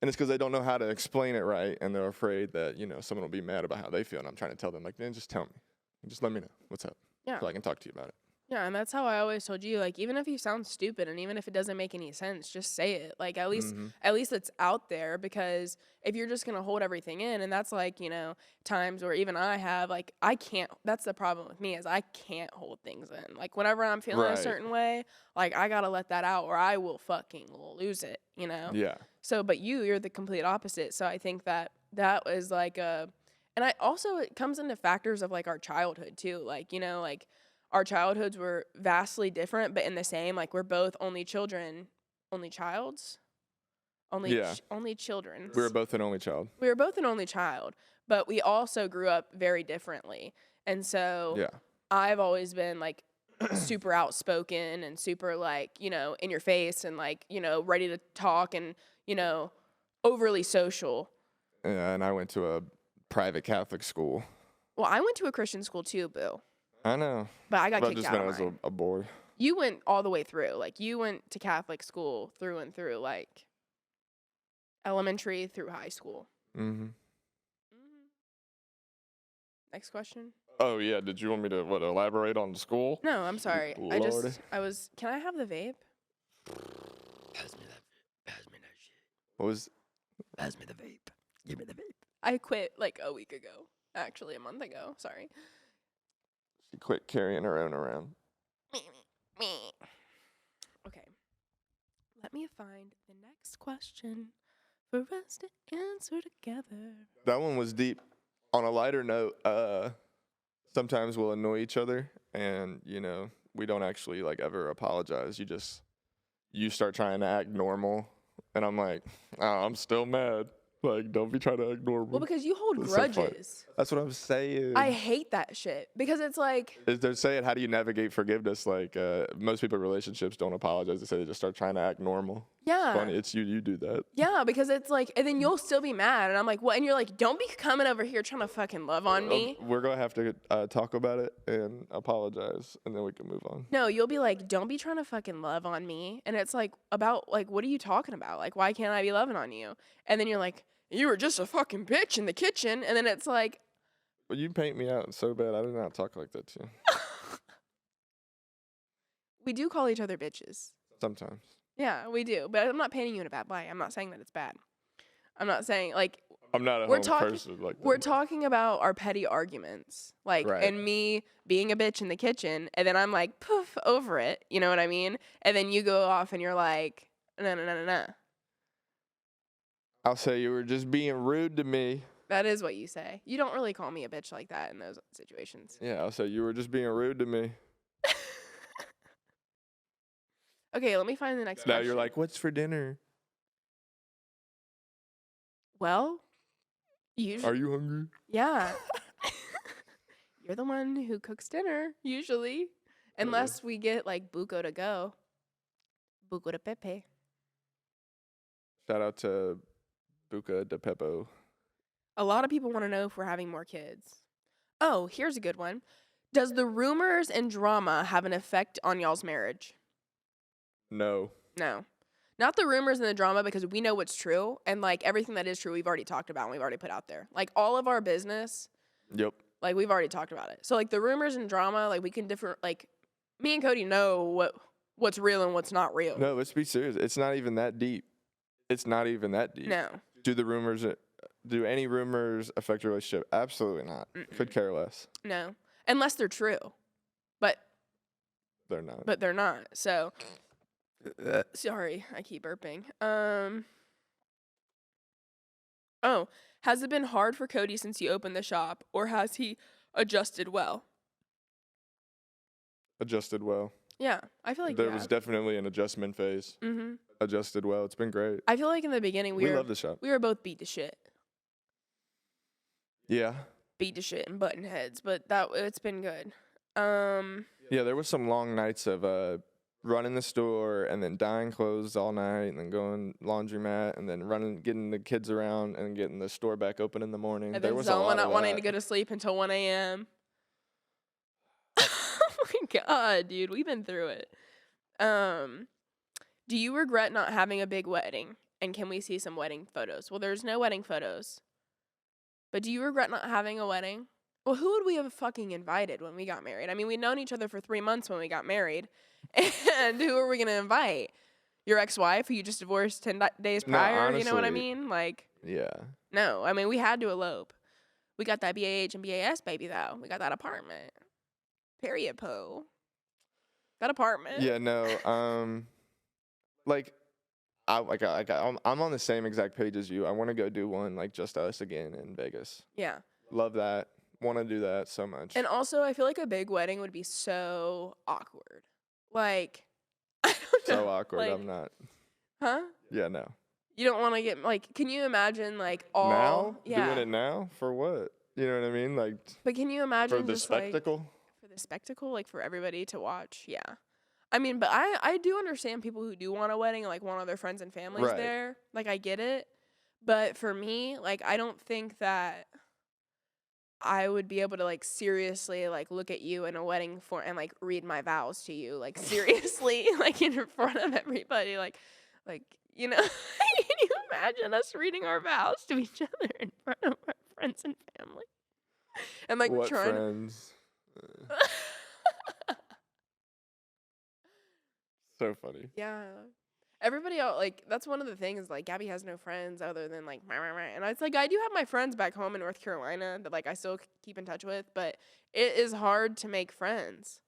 And it's because they don't know how to explain it right, and they're afraid that, you know, someone will be mad about how they feel. And I'm trying to tell them, like, man, just tell me. Just let me know what's up. Yeah. So I can talk to you about it. Yeah, and that's how I always told you, like, even if you sound stupid and even if it doesn't make any sense, just say it. Like, at least it's out there, because if you're just going to hold everything in, and that's like, you know, times where even I have, like, I can't, that's the problem with me, is I can't hold things in. Like, whenever I'm feeling a certain way, like, I got to let that out or I will fucking lose it, you know? Yeah. So, but you're the complete opposite. So I think that was like And it comes into factors of like our childhood too. Like, you know, like our childhoods were vastly different, but in the same, like we're both only children, only childs, only children. We were both an only child. We were both an only child, but we also grew up very differently. And so I've always been like super outspoken and super like, you know, in your face and like, you know, ready to talk and, you know, overly social. Yeah, and I went to a private Catholic school. Well, I went to a Christian school too, boo. I know. But I got kicked out of mine. Just when I was a boy. You went all the way through. Like, you went to Catholic school through and through, like, elementary through high school. Mm-hmm. Next question. Oh, yeah. Did you want me to, elaborate on the school? No, I'm sorry. Lord. Can I have the vape? Pass me that shit. What was? Pass me the vape. Give me the vape. I quit, like, a week ago. Actually, a month ago. Sorry. She quit carrying her own around. Okay. Let me find the next question for us to answer together. That one was deep. On a lighter note, sometimes we'll annoy each other, and, you know, we don't actually, like, ever apologize. You start trying to act normal, and I'm like, oh, I'm still mad. Like, don't be trying to ignore me. Well, because you hold That's grudges. That's what I'm saying. I hate that shit. Because it's like... They're saying, how do you navigate forgiveness? Like, most people in relationships don't apologize. They say they just start trying to act normal. Yeah. It's funny. It's you do that. Yeah, because it's like... And then you'll still be mad. And I'm like, what? And you're like, don't be coming over here trying to fucking love on me. We're going to have to talk about it and apologize, and then we can move on. No, you'll be like, don't be trying to fucking love on me. And it's like, about, like, what are you talking about? Like, why can't I be loving on you? And then you're like... You were just a fucking bitch in the kitchen. And then it's like... Well, you paint me out so bad. I did not talk like that to you. We do call each other bitches. Sometimes. Yeah, we do. But I'm not painting you in a bad light. I'm not saying that it's bad. I'm not saying, like... I'm not a person like that. We're talking about our petty arguments. Like, and me being a bitch in the kitchen. And then I'm like, poof, over it. You know what I mean? And then you go off and you're like, no. I'll say you were just being rude to me. That is what you say. You don't really call me a bitch like that in those situations. Yeah, I'll say you were just being rude to me. Okay, let me find the next question. Now you're like, what's for dinner? Well, usually. Are you hungry? Yeah. You're the one who cooks dinner, usually. Unless we get, like, buco to go. Buco de pepe. Shout out to Buca de Pepo. A lot of people want to know if we're having more kids. Oh, here's a good one. Does the rumors and drama have an effect on y'all's marriage? No. No. Not the rumors and the drama, because we know what's true. And, like, everything that is true, we've already talked about and we've already put out there. Like, all of our business. Yep. Like, we've already talked about it. So, like, the rumors and drama, like, we can like, me and Cody know what's real and what's not real. No, let's be serious. It's not even that deep. It's not even that deep. No. Do any rumors affect your relationship? Absolutely not. Could care less. No. Unless they're true. But they're not. But they're not. So, sorry, I keep burping. Oh, has it been hard for Cody since he opened the shop, or has he adjusted well? Adjusted well. Yeah, I feel like there was definitely an adjustment phase. Mm-hmm. Adjusted well. It's been great. I feel like in the beginning we love the shop. We were both beat to shit. Yeah. Beat to shit and button heads, but it's been good. Yeah, there was some long nights of running the store and then dyeing clothes all night and then going laundromat and then getting the kids around and getting the store back open in the morning. And there then was Zelma not of wanting to go to sleep until 1 a.m. Oh my God, dude, we've been through it. Do you regret not having a big wedding? And can we see some wedding photos? Well, there's no wedding photos. But do you regret not having a wedding? Well, who would we have fucking invited when we got married? I mean, we'd known each other for 3 months when we got married. And who are we going to invite? Your ex-wife who you just divorced 10 days prior? No, honestly, you know what I mean? Like, yeah. No, I mean, we had to elope. We got that BAH and BAS baby, though. We got that apartment. Period, po. That apartment. Yeah, no. Like, I'm on the same exact page as you. I want to go do one, like, just us again in Vegas. Yeah. Love that. Want to do that so much. And also, I feel like a big wedding would be so awkward. Like, I don't know. So awkward. Like, I'm not. huh? Yeah, no. You don't want to get, like, can you imagine, like, all. Now? Yeah. Doing it now? For what? You know what I mean? Like, But can you imagine for the just, spectacle? like, for the spectacle, like, for everybody to watch? Yeah. I mean, but I do understand people who do want a wedding and, like, want all their friends and families Right. there. Like, I get it. But for me, like, I don't think that I would be able to, like, seriously, like, look at you in a wedding and, like, read my vows to you, like, seriously, like, in front of everybody, like, you know, can you imagine us reading our vows to each other in front of our friends and family? And, like, What trying friends? So funny. Yeah. Everybody else, like, that's one of the things, like, Gabbie has no friends other than, like, and it's like, I do have my friends back home in North Carolina that, like, I still keep in touch with, but it is hard to make friends.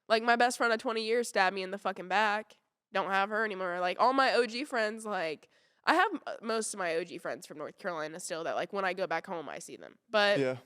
Like, my best friend of 20 years stabbed me in the fucking back. Don't have her anymore. Like, all my OG friends, like, I have most of my OG friends from North Carolina still that, like, when I go back home, I see them. But Yeah.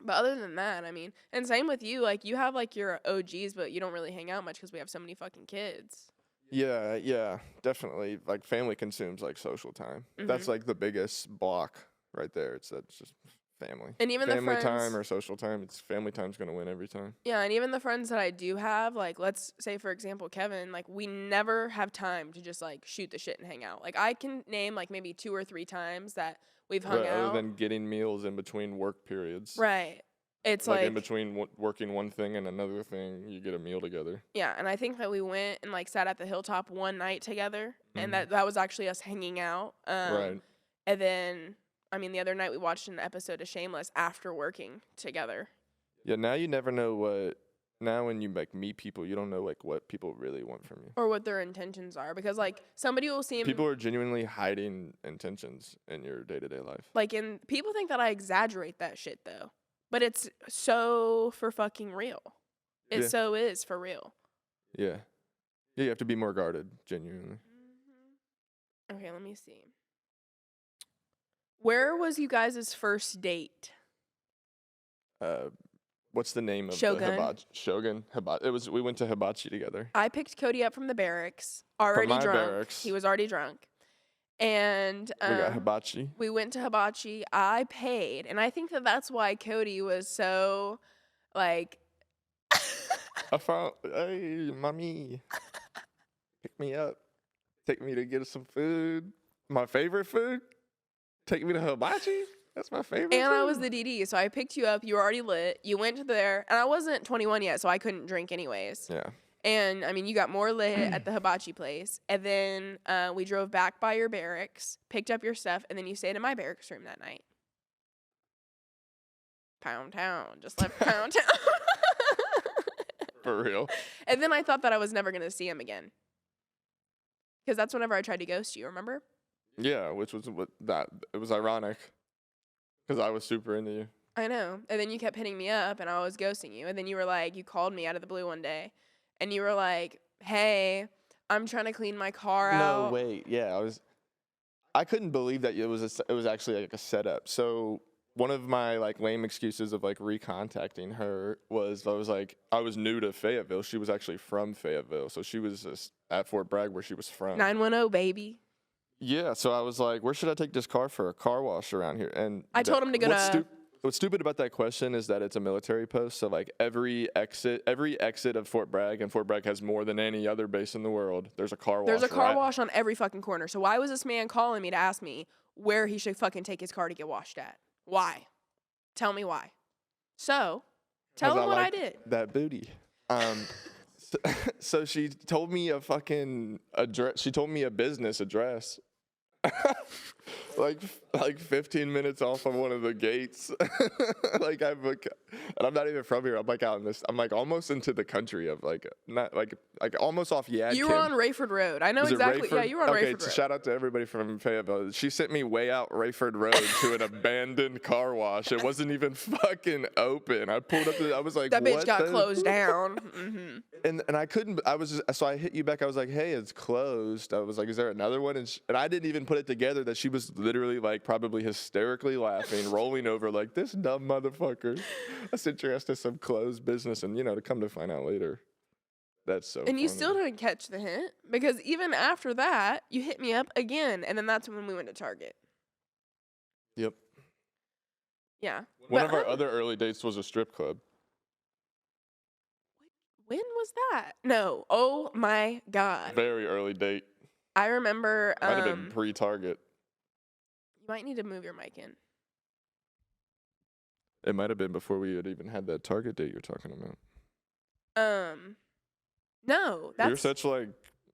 But other than that, I mean, and same with you, like, you have, like, your OGs, but you don't really hang out much because we have so many fucking kids. Yeah, definitely. Like, family consumes, like, social time. That's, like, the biggest block right there. It's just family. And even family the friends, time or social time, it's family time's going to win every time. yeah, and even the friends that I do have, like, let's say, for example, Kevin, like, we never have time to just, like, shoot the shit and hang out. Like, I can name, like, maybe 2 or 3 times that we've hung out. Other than getting meals in between work periods. Right. It's like in between working one thing and another thing, you get a meal together. Yeah, and I think that we went and, like, sat at the hilltop one night together, and that was actually us hanging out. Right. And then, I mean, the other night we watched an episode of Shameless after working together. Yeah, now you never know what. Now when you, like, meet people, you don't know, like, what people really want from you. Or what their intentions are, because, like, somebody will seem. People are genuinely hiding intentions in your day-to-day life. Like, and people think that I exaggerate that shit, though. But it's so for fucking real. It so is for real. Yeah. Yeah, you have to be more guarded, genuinely. Okay, let me see. Where was you guys' first date? What's the name of Shogun. the hibachi? Shogun. We went to hibachi together. I picked Cody up from the barracks, already my drunk. barracks. He was already drunk. And We got hibachi. we went to hibachi. I paid. And I think that that's why Cody was so, like... I found, hey, mommy, pick me up. Take me to get some food. My favorite food? Take me to hibachi? That's my favorite And food. I was the DD, so I picked you up. You were already lit. You went to there. And I wasn't 21 yet, so I couldn't drink anyways. Yeah. And, I mean, you got more lit at the hibachi place. And then we drove back by your barracks, picked up your stuff, and then you stayed in my barracks room that night. Pound Town. Just left Pound Town. For real. And then I thought that I was never going to see him again. Because that's whenever I tried to ghost you, remember? Yeah, which was it was ironic. Because I was super into you. I know. And then you kept hitting me up, and I was ghosting you. And then you were like, you called me out of the blue one day. And you were like, hey, I'm trying to clean my car out. No, wait. Yeah, I couldn't believe that it was actually like a setup. So one of my, like, lame excuses of, like, recontacting her was I was new to Fayetteville. She was actually from Fayetteville. So she was just at Fort Bragg where she was from. 910, baby. Yeah, so I was like, where should I take this car for a car wash around here? And I told him to go to... What's stupid about that question is that it's a military post. So, like, every exit of Fort Bragg, and Fort Bragg has more than any other base in the world, there's a car wash. There's a car wash on every fucking corner. So why was this man calling me to ask me where he should fucking take his car to get washed at? Why? Tell me why. So, tell him what I did. That booty. So she told me a fucking address. She told me a business address. like 15 minutes off of one of the gates. And I'm not even from here. I'm like out in this. I'm like almost into the country of not like almost off Yadkin. You were on Rayford Road. I know exactly. Yeah, you were on Rayford Road. Shout out to everybody from Fayetteville. She sent me way out Rayford Road to an abandoned car wash. It wasn't even fucking open. I pulled up. I was like, that bitch what got closed down. Mm-hmm. And I couldn't. So I hit you back. I was like, hey, it's closed. I was like, is there another one? And I didn't even put it together that she was literally like like probably hysterically laughing, rolling over like this dumb motherfucker. I sent your ass to some closed business, and to come to find out later, that's so. And you still didn't catch the hint because even after that, you hit me up again, and then that's when we went to Target. Yep. Yeah. One of our other early dates was a strip club. When was that? No. Oh my God. Very early date. I remember. Might have been pre-Target. You might need to move your mic in. It might have been before we had even had that Target date you're talking about. No, that's. You're such like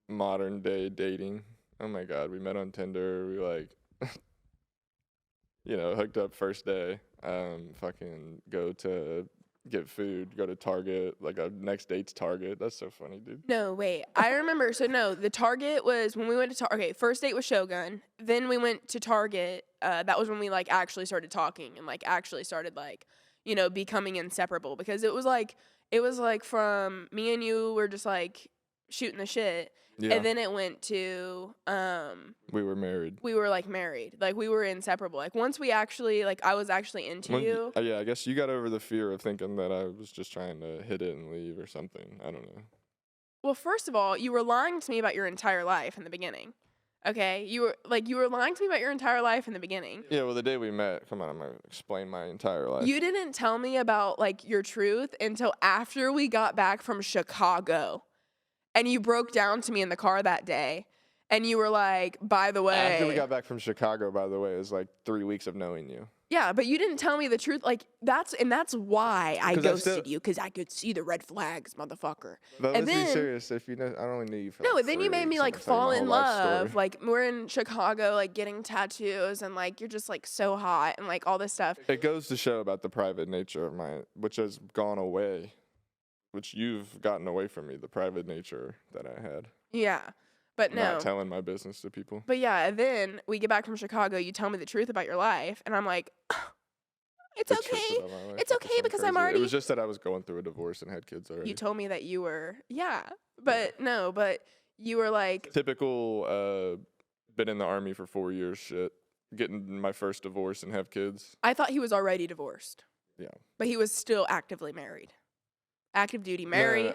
modern day dating. Oh my God, we met on Tinder. We like, hooked up first day. Fucking go to get food. Go to Target. Like our next date's Target. That's so funny, dude. No, wait. I remember. So no, the Target was when we went to Target. Okay, first date was Shogun. Then we went to Target. That was when we like actually started talking and like actually started like, becoming inseparable because it was like from me and you were just like shooting the shit. Yeah. And then it went to we were married. We were like married. Like we were inseparable. Like once we actually like I was actually into you. Yeah, I guess you got over the fear of thinking that I was just trying to hit it and leave or something. I don't know. Well, first of all, you were lying to me about your entire life in the beginning. Okay? You were lying to me about your entire life in the beginning. Yeah, well the day we met, come on, I'm gonna explain my entire life. You didn't tell me about like your truth until after we got back from Chicago. And you broke down to me in the car that day. And you were like, by the way. After we got back from Chicago, by the way, it was like 3 weeks of knowing you. Yeah, but you didn't tell me the truth. Like, that's why I ghosted you, because I could see the red flags, motherfucker. But let's be serious. If I only knew you for no, then you made me like fall in love. Like, we're in Chicago, like getting tattoos, and like you're just like so hot and like all this stuff. It goes to show about the private nature of which has gone away. Which you've gotten away from me, the private nature that I had. Yeah, but no. Not telling my business to people. But yeah, then we get back from Chicago, you tell me the truth about your life, and I'm like, it's okay. It's okay because I'm already. It was just that I was going through a divorce and had kids already. You told me that you were, but no, but you were like. Typical, been in the Army for 4 years shit. Getting my first divorce and have kids. I thought he was already divorced. Yeah. But he was still actively married. Active duty married.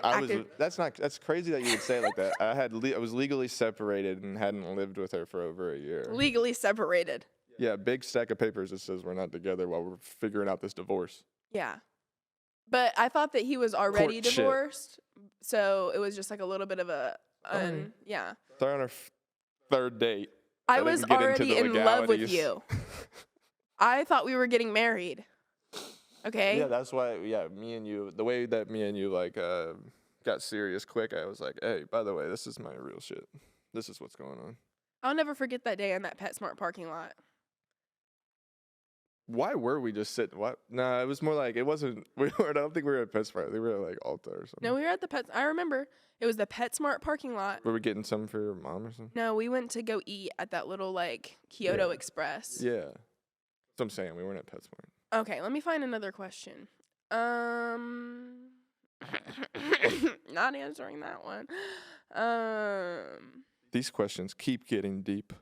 That's crazy that you would say it like that. I was legally separated and hadn't lived with her for over a year. Legally separated. Yeah, big stack of papers that says we're not together while we're figuring out this divorce. Yeah. But I thought that he was already divorced, so it was just like a little bit of a, yeah. Sorry, on our third date. I was already in love with you. I thought we were getting married. Okay. Yeah, that's why. Yeah, me and you. The way that me and you like got serious quick, I was like, "Hey, by the way, this is my real shit. This is what's going on." I'll never forget that day in that PetSmart parking lot. Why were we just sitting? What? Nah, it was more like it wasn't. I don't think we were at PetSmart. I think we were at like Ulta or something. No, we were at the Pets. I remember it was the PetSmart parking lot. Were we getting something for your mom or something? No, we went to go eat at that little like Kyoto Express. Yeah, that's what I'm saying. We weren't at PetSmart. Okay, let me find another question. Not answering that one. These questions keep getting deep.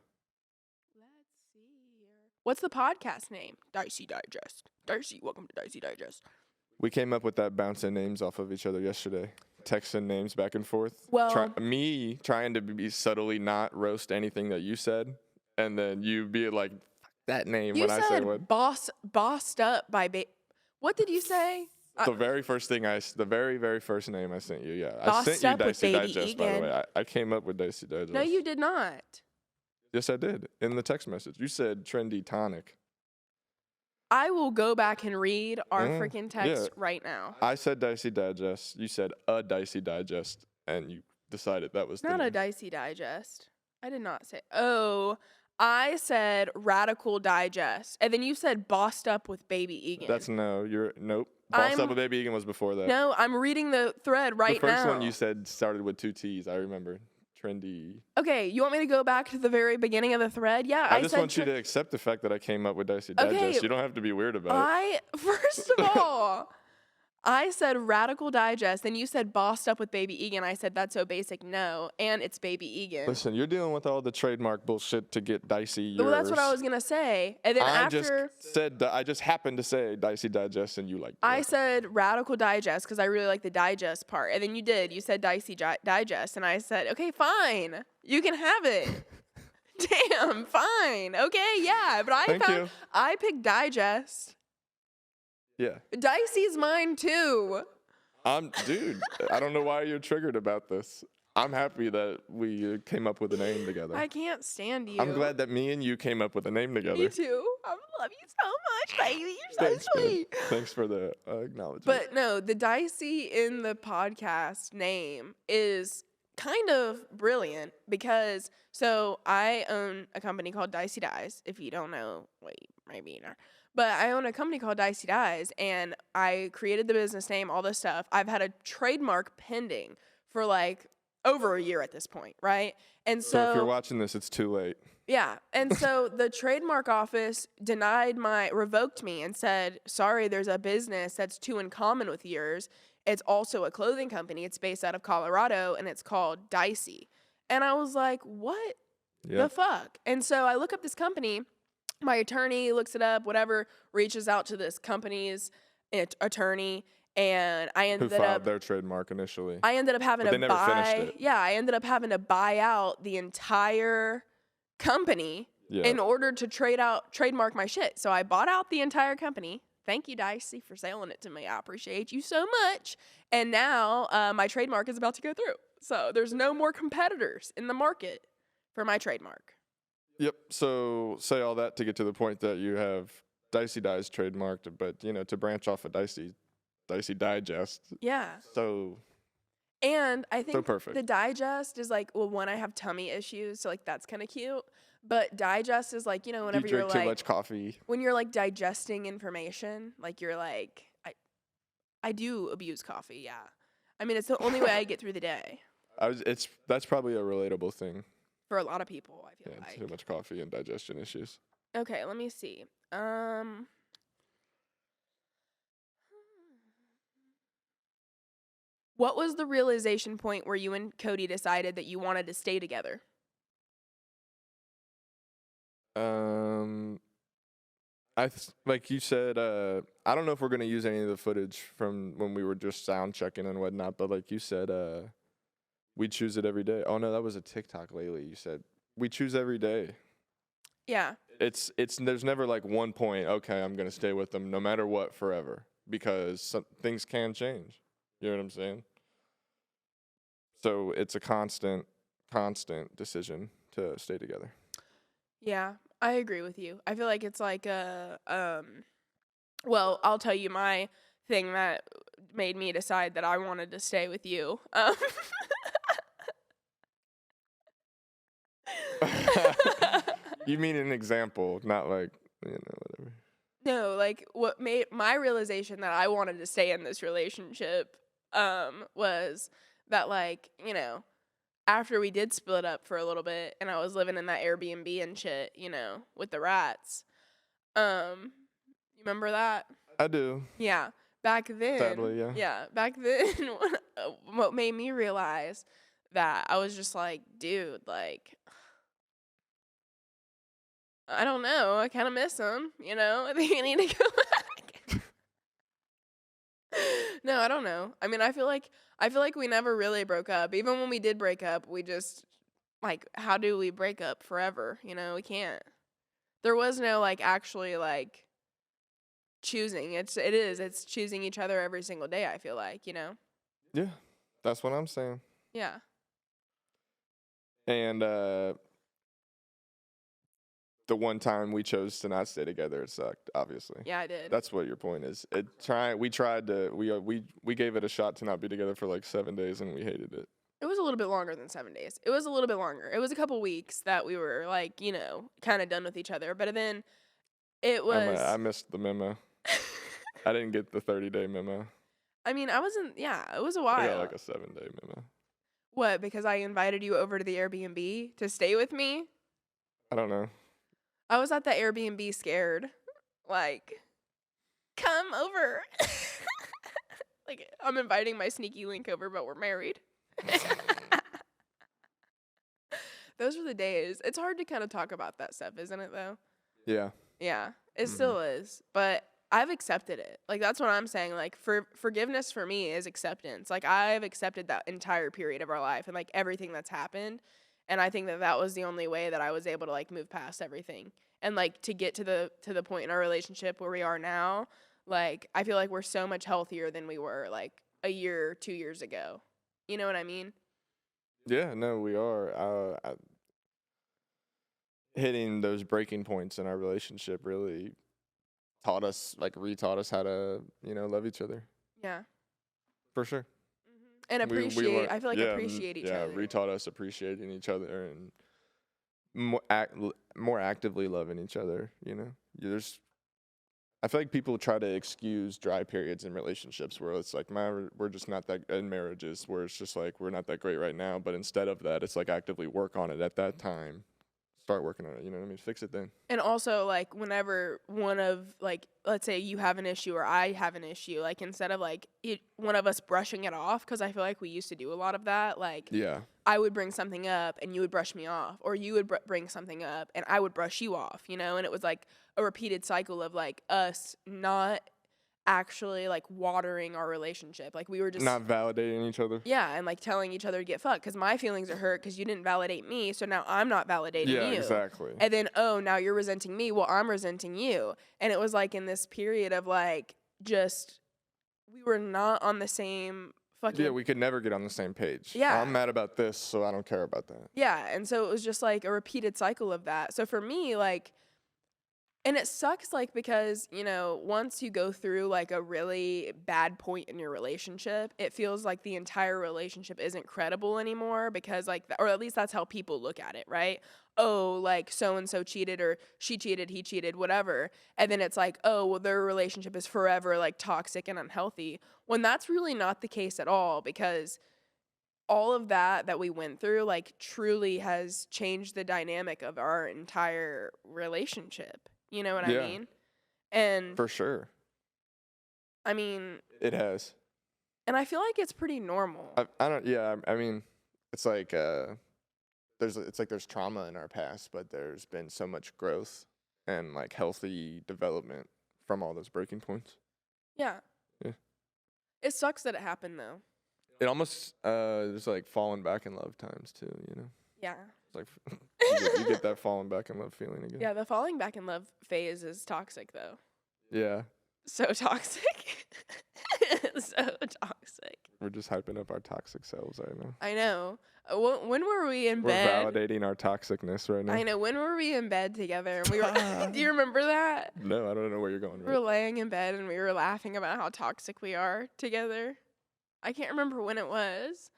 Let's see here. What's the podcast name? Dicey Digest. Dicey, welcome to Dicey Digest. We came up with that bouncing names off of each other yesterday. Texting names back and forth. Well, me trying to be subtly not roast anything that you said, and then you be like, that name when I say what? Bossed up by what did you say? The very first thing the very first name I sent you, yeah. Bossed I sent you up with Dicey Baby Digest, Egan. by the way. I came up with Dicey Digest. No, you did not. Yes, I did. In the text message. You said trendy tonic. I will go back and read our freaking text right now. I said Dicey Digest. You said a Dicey Digest, and you decided that was not a Dicey Digest. I did not say. Oh, I said Radical Digest, and then you said Bossed Up with Baby Egan. Nope. Bossed Up with Baby Egan was before that. No, I'm reading the thread right now. The first one you said started with 2 T's. I remember. Trendy. Okay, you want me to go back to the very beginning of the thread? Yeah, I just want you to accept the fact that I came up with Dicey Digest. You don't have to be weird about it. First of all, I said Radical Digest, and you said Bossed Up with Baby Egan. I said that's so basic. No, and it's Baby Egan. Listen, you're dealing with all the trademark bullshit to get Dicey yours. Well, that's what I was gonna say. And then I just happened to say Dicey Digest, and you like. I said Radical Digest because I really like the digest part, and then you did. You said Dicey Digest, and I said, okay, fine, you can have it. Damn, fine, okay, yeah. But I picked Digest. Yeah. Dicey's mine too. Dude, I don't know why you're triggered about this. I'm happy that we came up with a name together. I can't stand you. I'm glad that me and you came up with a name together. Me too. I love you so much, baby. You're so sweet. Man. Thanks for the acknowledgement. But no, the Dicey in the podcast name is kind of brilliant because I own a company called Dicey Digest. If you don't know, wait, maybe you know. But I own a company called Dicey Digest, and I created the business name, all this stuff. I've had a trademark pending for like over a year at this point, right? And so if you're watching this, it's too late. Yeah. And so the trademark office revoked me and said, sorry, there's a business that's too in common with yours. It's also a clothing company. It's based out of Colorado, and it's called Dicey. And I was like, what the fuck? And so I look up this company. My attorney looks it up, whatever, reaches out to this company's attorney, and I ended up... Who filed their trademark initially. I ended up having to buy... Yeah, I ended up having to buy out the entire company in order to trademark my shit. So I bought out the entire company. Thank you, Dicey, for selling it to me. I appreciate you so much. And now my trademark is about to go through. So there's no more competitors in the market for my trademark. Yep. So say all that to get to the point that you have Dicey Digest trademarked, but to branch off of Dicey Digest. Yeah. And I think the digest is like, well, one, I have tummy issues, so like that's kind of cute. But digest is like, whenever you're like too much coffee. When you're like digesting information, like you're like, I do abuse coffee. Yeah. I mean, it's the only way I get through the day. That's probably a relatable thing. For a lot of people, I feel like. Too much coffee and digestion issues. Okay, let me see. What was the realization point where you and Cody decided that you wanted to stay together? Like you said, I don't know if we're gonna use any of the footage from when we were just sound checking and whatnot, but like you said, we choose it every day. Oh no, that was a TikTok lately. You said we choose every day. Yeah. It's there's never like one point, okay, I'm going to stay with them no matter what forever, because things can change. You know what I'm saying? So it's a constant decision to stay together. Yeah, I agree with you. I feel like it's like well, I'll tell you my thing that made me decide that I wanted to stay with you. You mean an example, not like, whatever. No, like what made my realization that I wanted to stay in this relationship was that, like, after we did split up for a little bit and I was living in that Airbnb and shit, with the rats. You remember that? I do. Yeah. Back then. Sadly, yeah. Yeah. Back then, what made me realize that I was just like, dude, like, I don't know. I kind of miss him, I think I need to go back. No, I don't know. I mean, I feel like we never really broke up. Even when we did break up, we just, like, how do we break up forever? We can't. There was no, like, actually, like, choosing. It's choosing each other every single day, I feel like, Yeah, that's what I'm saying. Yeah. And the one time we chose to not stay together, it sucked, obviously. Yeah, I did. That's what your point is. We gave it a shot to not be together for like 7 days, and we hated it. It was a little bit longer than 7 days. It was a little bit longer. It was a couple weeks that we were, like, kind of done with each other. But then it was... I missed the memo. I didn't get the 30-day memo. I mean, I wasn't... Yeah, it was a while. I got like a 7-day memo. What, because I invited you over to the Airbnb to stay with me? I don't know. I was at the Airbnb scared. Like, come over. I'm inviting my sneaky link over, but we're married. Those were the days. It's hard to kind of talk about that stuff, isn't it, though? Yeah. Yeah, it still is. But I've accepted it. Like, that's what I'm saying. Like, forgiveness for me is acceptance. Like, I've accepted that entire period of our life and, like, everything that's happened. And I think that was the only way that I was able to, like, move past everything. And, like, to get to the point in our relationship where we are now, like, I feel like we're so much healthier than we were, like, a year, 2 years ago. You know what I mean? Yeah, no, we are. Hitting those breaking points in our relationship really retaught us how to, love each other. Yeah. For sure. And appreciate, I feel like appreciate each other. Yeah, retaught us appreciating each other and more actively loving each other, I feel like people try to excuse dry periods in relationships where it's like, we're just not that, in marriages where it's just like, we're not that great right now. But instead of that, it's like actively work on it at that time. Start working on it, you know what I mean? Fix it then. And also, like, whenever one of, like, let's say you have an issue or I have an issue, like, instead of, like, one of us brushing it off, because I feel like we used to do a lot of that, like, yeah, I would bring something up and you would brush me off, or you would bring something up and I would brush you off, and it was, like, a repeated cycle of, like, us not actually, like, watering our relationship. Like, we were just not validating each other. Yeah, and, like, telling each other to get fucked because my feelings are hurt because you didn't validate me, so now I'm not validating you. Yeah, exactly. And then, now you're resenting me. Well, I'm resenting you. And it was, like, in this period of, like, just we were not on the same fucking... Yeah, we could never get on the same page. Yeah. I'm mad about this, so I don't care about that. Yeah, and so it was just, like, a repeated cycle of that. So for me, like... And it sucks, like, because, once you go through, like, a really bad point in your relationship, it feels like the entire relationship isn't credible anymore because, like, or at least that's how people look at it, right? Oh, like, so-and-so cheated or she cheated, he cheated, whatever. And then it's like, oh, well, their relationship is forever, like, toxic and unhealthy. When that's really not the case at all because all of that we went through, like, truly has changed the dynamic of our entire relationship. You know what I mean? And for sure. I mean, it has. And I feel like it's pretty normal. I mean, it's like there's trauma in our past, but there's been so much growth and like healthy development from all those breaking points. Yeah. Yeah. It sucks that it happened though. It almost there's like falling back in love times too, Yeah. Like you get that falling back in love feeling again. Yeah, the falling back in love phase is toxic though. Yeah. So toxic. So toxic. We're just hyping up our toxic selves right now. I know. When were we in We're bed? We're validating our toxicness right now. I know. When were we in bed together? And we were. Do you remember that? No, I don't know where you're going. We were laying in bed and we were laughing about how toxic we are together. I can't remember when it was.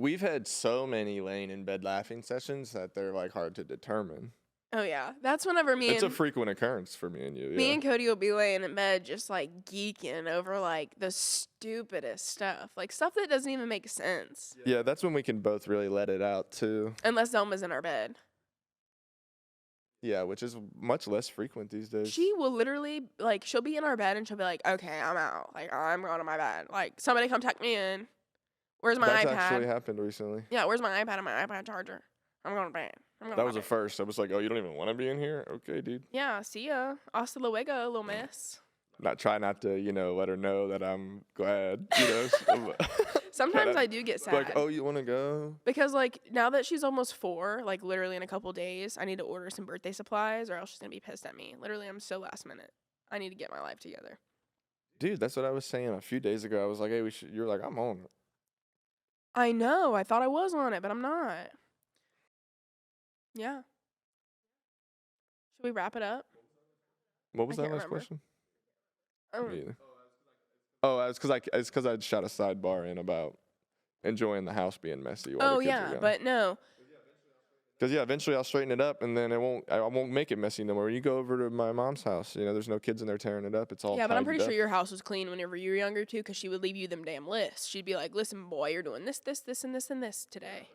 We've had so many laying in bed laughing sessions that they're like hard to determine. Oh yeah, that's whenever it's a frequent occurrence for me and you. Me and Cody will be laying in bed just like geeking over like the stupidest stuff, like stuff that doesn't even make sense. Yeah, that's when we can both really let it out too. Unless Zelma's in our bed. Yeah, which is much less frequent these days. She will literally like she'll be in our bed and she'll be like, "Okay, I'm out. Like I'm going to my bed. Like somebody come tuck me in. Where's my iPad?" That's actually happened recently. Yeah, where's my iPad and my iPad charger? I'm going to bed. That was a first. I was like, oh, you don't even want to be in here? Okay, dude. Yeah, see ya. Hasta luego, little miss. Try not to, let her know that I'm glad, Sometimes I do get sad. Like, oh, you want to go? Because, like, now that she's almost 4, like, literally in a couple days, I need to order some birthday supplies or else she's going to be pissed at me. Literally, I'm so last minute. I need to get my life together. Dude, that's what I was saying a few days ago. I was like, hey, you were like, I'm on it. I know. I thought I was on it, but I'm not. Yeah. Should we wrap it up? What was that last remember. question? Oh, Oh, it's because I shot a sidebar in about enjoying the house being messy. While the kids are gone. But no. Because eventually I'll straighten it up, and then I won't make it messy no more. When you go over to my mom's house, there's no kids in there tearing it up. It's all yeah, but I'm pretty tidied sure up. your house was clean whenever you were younger too, because she would leave you them damn lists. She'd be like, "Listen, boy, you're doing this, and this today."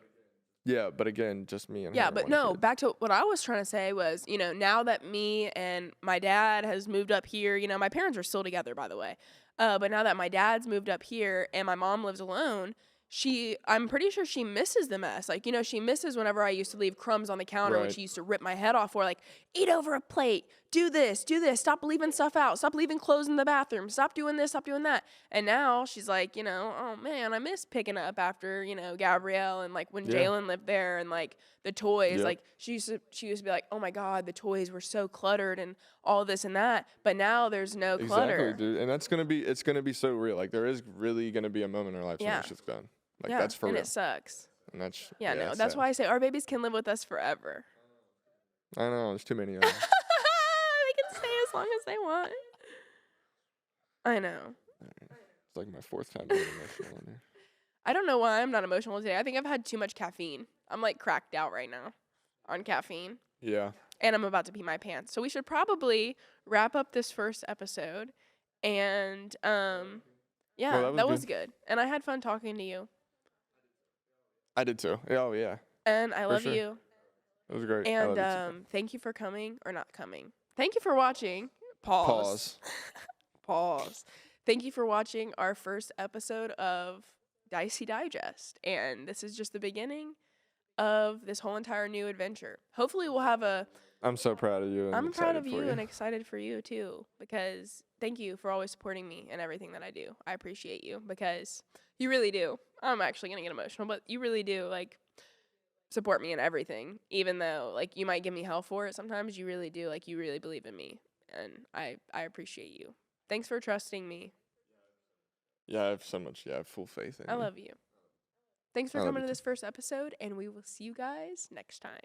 Yeah, but again, just me and yeah, her. But no, back to what I was trying to say was, now that me and my dad has moved up here, my parents are still together, by the way. But now that my dad's moved up here and my mom lives alone, I'm pretty sure she misses the mess. Like, she misses whenever I used to leave crumbs on the counter when Right. she used to rip my head off for, like, eat over a plate, do this, stop leaving stuff out, stop leaving clothes in the bathroom, stop doing this, stop doing that. And now she's like, oh man, I miss picking up after, Gabrielle and like when Yeah. Jalen lived there and like the toys. Yep. Like she used to be like, oh my God, the toys were so cluttered and all this and that. But now there's no clutter. Exactly, dude. And it's gonna be so real. Like there is really gonna be a moment in our lives when that shit's gone. Like that's for and real. it sucks. And that's That's sad. why I say our babies can live with us forever. I know, there's too many of them. They can stay as long as they want. I know. It's like my 4th time being emotional in here. I don't know why I'm not emotional today. I think I've had too much caffeine. I'm like cracked out right now on caffeine. Yeah. And I'm about to pee my pants. So we should probably wrap up this first episode. And that was good. And I had fun talking to you. I did too. Oh yeah. And I love sure. you. It was great. And thank you for coming or not coming. Thank you for watching. Pause. Thank you for watching our first episode of Dicey Digest. And this is just the beginning of this whole entire new adventure. Hopefully we'll have I'm so proud of you. I'm proud of you and excited for you too, because thank you for always supporting me in everything that I do. I appreciate you because you really do. I'm actually going to get emotional, but you really do like support me in everything, even though like you might give me hell for it sometimes. You really do. Like you really believe in me, and I appreciate you. Thanks for trusting me. Yeah, I have so much. Yeah, I have full faith in you. I love you. Thanks for coming to this first episode, and we will see you guys next time.